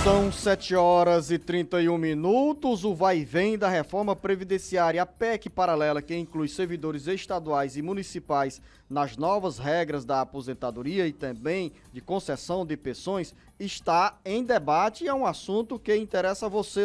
São 7h31. O vai e vem da reforma previdenciária, a PEC paralela, que inclui servidores estaduais e municipais nas novas regras da aposentadoria e também de concessão de pensões, está em debate e é um assunto que interessa a você.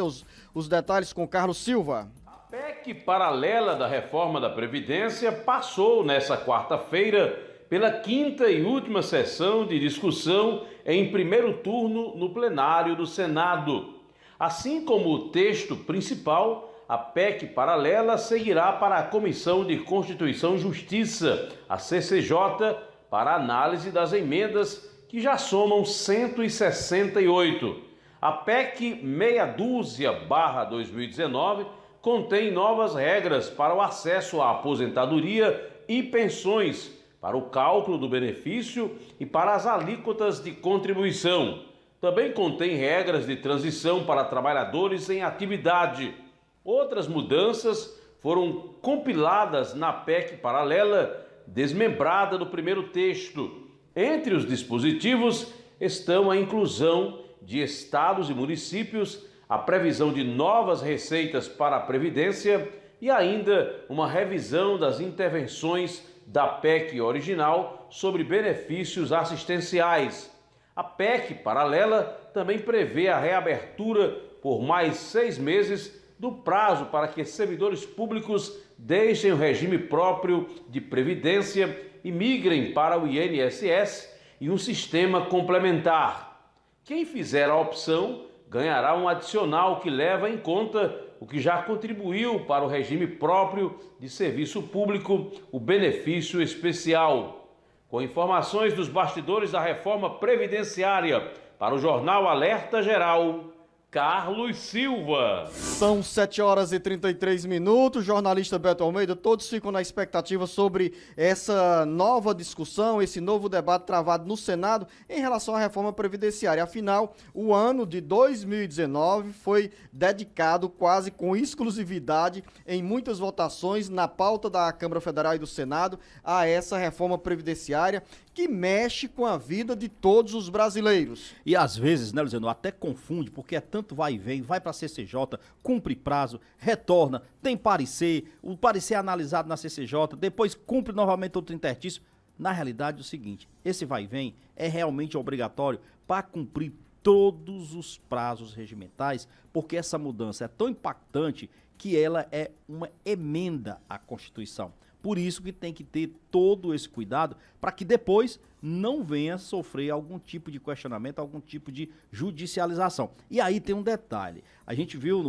Os detalhes com Carlos Silva. A PEC paralela da reforma da Previdência passou nesta quarta-feira pela quinta e última sessão de discussão em primeiro turno no plenário do Senado. Assim como o texto principal, a PEC paralela seguirá para a Comissão de Constituição e Justiça, a CCJ, para análise das emendas que já somam 168. A PEC 612/2019 contém novas regras para o acesso à aposentadoria e pensões, para o cálculo do benefício e para as alíquotas de contribuição. Também contém regras de transição para trabalhadores em atividade. Outras mudanças foram compiladas na PEC paralela, desmembrada do primeiro texto. Entre os dispositivos estão a inclusão de estados e municípios, a previsão de novas receitas para a Previdência e ainda uma revisão das intervenções da PEC original sobre benefícios assistenciais. A PEC paralela também prevê a reabertura por mais 6 meses do prazo para que servidores públicos deixem o regime próprio de previdência e migrem para o INSS e um sistema complementar. Quem fizer a opção ganhará um adicional que leva em conta o que já contribuiu para o regime próprio de serviço público, o benefício especial. Com informações dos bastidores da reforma previdenciária, para o Jornal Alerta Geral, Carlos Silva. São 7h33. Jornalista Beto Almeida, todos ficam na expectativa sobre essa nova discussão, esse novo debate travado no Senado em relação à reforma previdenciária. Afinal, o ano de 2019 foi dedicado quase com exclusividade em muitas votações na pauta da Câmara Federal e do Senado a essa reforma previdenciária que mexe com a vida de todos os brasileiros. E às vezes, né, Luciano, até confunde, porque é tanto vai e vem, vai para a CCJ, cumpre prazo, retorna, tem parecer, o parecer é analisado na CCJ, depois cumpre novamente outro interstício. Na realidade é o seguinte, esse vai e vem é realmente obrigatório para cumprir todos os prazos regimentais, porque essa mudança é tão impactante que ela é uma emenda à Constituição. Por isso que tem que ter todo esse cuidado para que depois não venha sofrer algum tipo de questionamento, algum tipo de judicialização. E aí tem um detalhe. A gente viu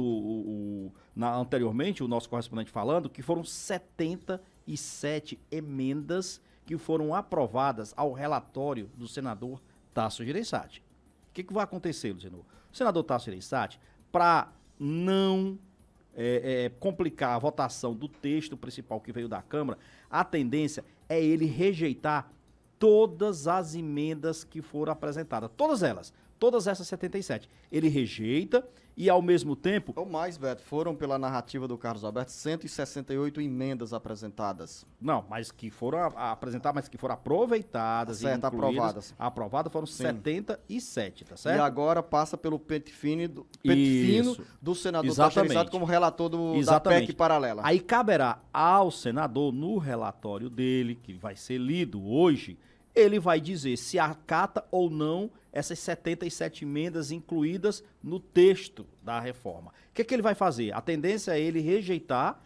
anteriormente o nosso correspondente falando que foram 77 emendas que foram aprovadas ao relatório do senador Tasso Gereissati. O que vai acontecer, Luciano? O senador Tasso Gereissati, para não complicar a votação do texto principal que veio da Câmara, a tendência é ele rejeitar todas as emendas que foram apresentadas. Todas essas 77. Ele rejeita e, ao mesmo tempo... Ou mais, Beto, foram, pela narrativa do Carlos Alberto, 168 emendas apresentadas. Não, mas que foram apresentadas, mas que foram aproveitadas certo, e incluídas. aprovadas. Aprovadas foram Sim. 77, tá certo? E agora passa pelo pente fino do senador Tasso Gereissati como relator da PEC paralela. Aí caberá ao senador, no relatório dele, que vai ser lido hoje, ele vai dizer se acata ou não essas 77 emendas incluídas no texto da reforma. O que ele vai fazer? A tendência é ele rejeitar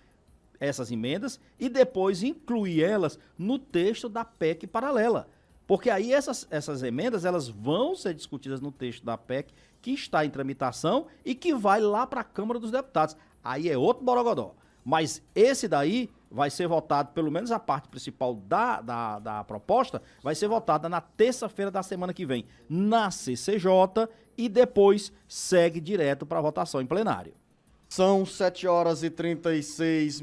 essas emendas e depois incluir elas no texto da PEC paralela. Porque aí essas emendas elas vão ser discutidas no texto da PEC que está em tramitação e que vai lá para a Câmara dos Deputados. Aí é outro borogodó. Mas esse daí vai ser votado, pelo menos a parte principal da proposta, vai ser votada na terça-feira da semana que vem, na CCJ, e depois segue direto para a votação em plenário. São 7h36.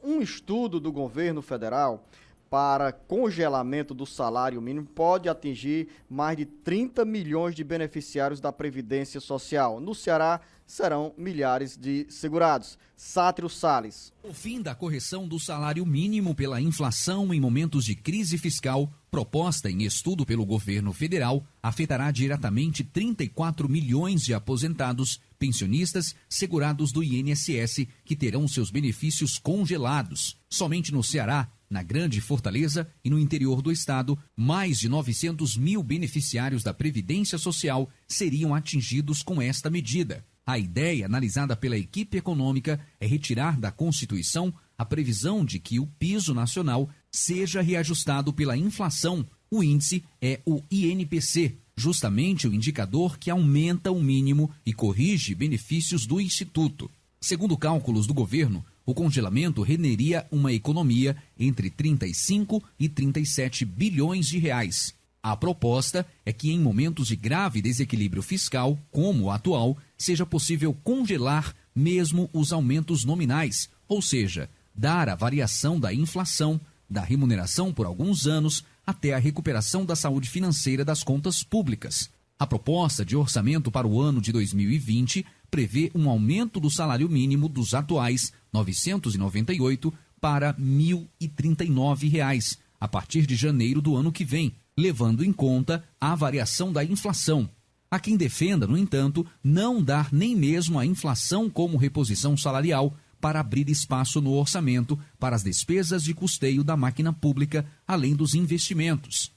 Um estudo do governo federal para congelamento do salário mínimo pode atingir mais de 30 milhões de beneficiários da Previdência Social. No Ceará, serão milhares de segurados. Sátiro Salles. O fim da correção do salário mínimo pela inflação em momentos de crise fiscal Proposta em estudo pelo governo federal, afetará diretamente 34 milhões de aposentados, pensionistas, segurados do INSS, que terão seus benefícios congelados. Somente no Ceará, na Grande Fortaleza e no interior do estado, mais de 900 mil beneficiários da Previdência Social seriam atingidos com esta medida. A ideia, analisada pela equipe econômica, é retirar da Constituição a previsão de que o piso nacional seja reajustado pela inflação. O índice é o INPC, justamente o indicador que aumenta o mínimo e corrige benefícios do Instituto. Segundo cálculos do governo, o congelamento renderia uma economia entre 35 e 37 bilhões de reais. A proposta é que em momentos de grave desequilíbrio fiscal, como o atual, seja possível congelar mesmo os aumentos nominais, ou seja, dar a variação da inflação, da remuneração por alguns anos, até a recuperação da saúde financeira das contas públicas. A proposta de orçamento para o ano de 2020 prevê um aumento do salário mínimo dos atuais R$ 998 para R$ 1.039, a partir de janeiro do ano que vem, levando em conta a variação da inflação. Há quem defenda, no entanto, não dar nem mesmo a inflação como reposição salarial para abrir espaço no orçamento para as despesas de custeio da máquina pública, além dos investimentos.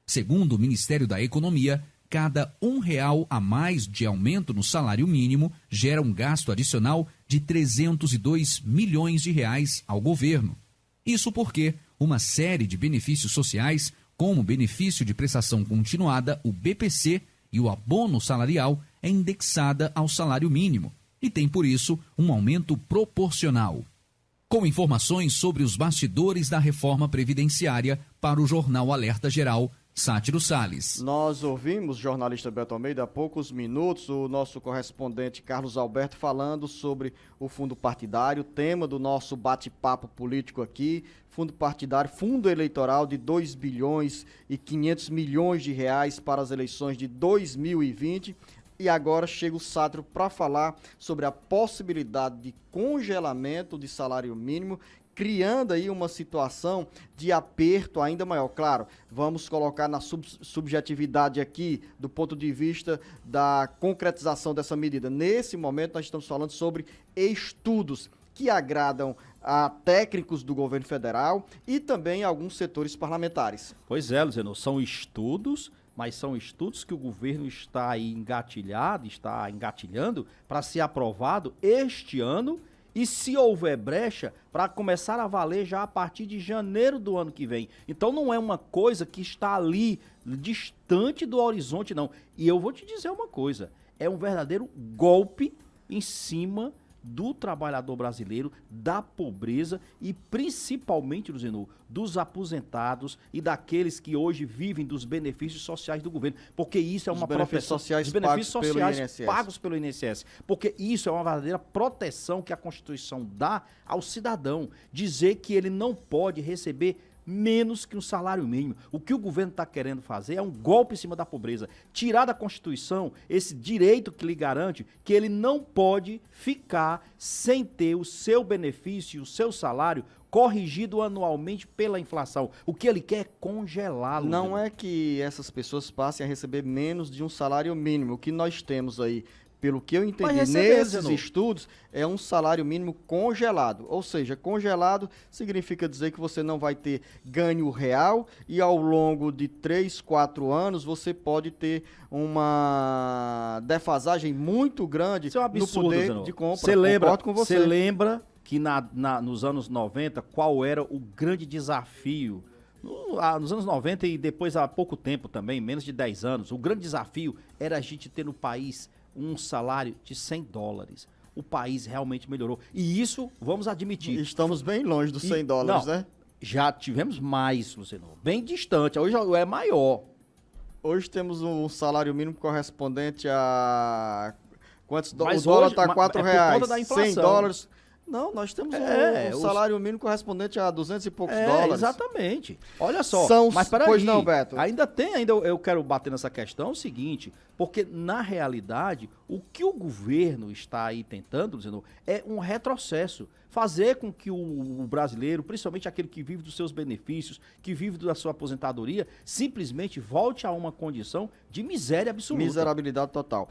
Segundo o Ministério da Economia, cada R$ 1 a mais de aumento no salário mínimo gera um gasto adicional de 302 milhões de reais ao governo. Isso porque uma série de benefícios sociais, como o benefício de prestação continuada, o BPC, e o abono salarial, é indexada ao salário mínimo e tem, por isso, um aumento proporcional. Com informações sobre os bastidores da reforma previdenciária, para o Jornal Alerta Geral, Sátiro Salles. Nós ouvimos, jornalista Beto Almeida, há poucos minutos, o nosso correspondente Carlos Alberto falando sobre o fundo partidário, tema do nosso bate-papo político aqui, fundo partidário, fundo eleitoral de 2 bilhões e 500 milhões de reais para as eleições de 2020. E agora chega o Sátiro para falar sobre a possibilidade de congelamento de salário mínimo, criando aí uma situação de aperto ainda maior. Claro, vamos colocar na subjetividade aqui, do ponto de vista da concretização dessa medida. Nesse momento, nós estamos falando sobre estudos que agradam a técnicos do governo federal e também a alguns setores parlamentares. Pois é, Luciano, são estudos, mas são estudos que o governo está aí engatilhando para ser aprovado este ano e, se houver brecha, para começar a valer já a partir de janeiro do ano que vem. Então não é uma coisa que está ali distante do horizonte, não. E eu vou te dizer uma coisa, é um verdadeiro golpe em cima do trabalhador brasileiro, da pobreza e principalmente, Luciano, dos aposentados e daqueles que hoje vivem dos benefícios sociais do governo, porque isso é uma proteção, os benefícios sociais pagos pelo INSS, porque isso é uma verdadeira proteção que a Constituição dá ao cidadão, dizer que ele não pode receber menos que um salário mínimo. O que o governo está querendo fazer é um golpe em cima da pobreza. Tirar da Constituição esse direito que lhe garante que ele não pode ficar sem ter o seu benefício, o seu salário corrigido anualmente pela inflação. O que ele quer é congelá-lo. Não é que essas pessoas passem a receber menos de um salário mínimo. O que nós temos aí, pelo que eu entendi nesses estudos, é um salário mínimo congelado. Ou seja, congelado significa dizer que você não vai ter ganho real e ao longo de 3, 4 anos você pode ter uma defasagem muito grande no poder de compra. Você lembra que nos anos 90, qual era o grande desafio? Nos anos 90 e depois há pouco tempo também, menos de 10 anos, o grande desafio era a gente ter no país um salário de $100. O país realmente melhorou. E isso, vamos admitir. Estamos bem longe dos $100, né? Já tivemos mais, Luciano. Bem distante. Hoje é maior. Hoje temos um salário mínimo correspondente a... Quantos Mas o dólar hoje, está R$ 4,00. por conta da inflação. $100. Não, nós temos É, um os- salário mínimo correspondente a 200 e poucos dólares. Exatamente. Olha só, São- mas peraí, pois não, Beto. ainda eu quero bater nessa questão, é o seguinte, porque na realidade, o que o governo está aí tentando, dizendo, é um retrocesso, fazer com que o brasileiro, principalmente aquele que vive dos seus benefícios, que vive da sua aposentadoria, simplesmente volte a uma condição de miséria absoluta. Miserabilidade total.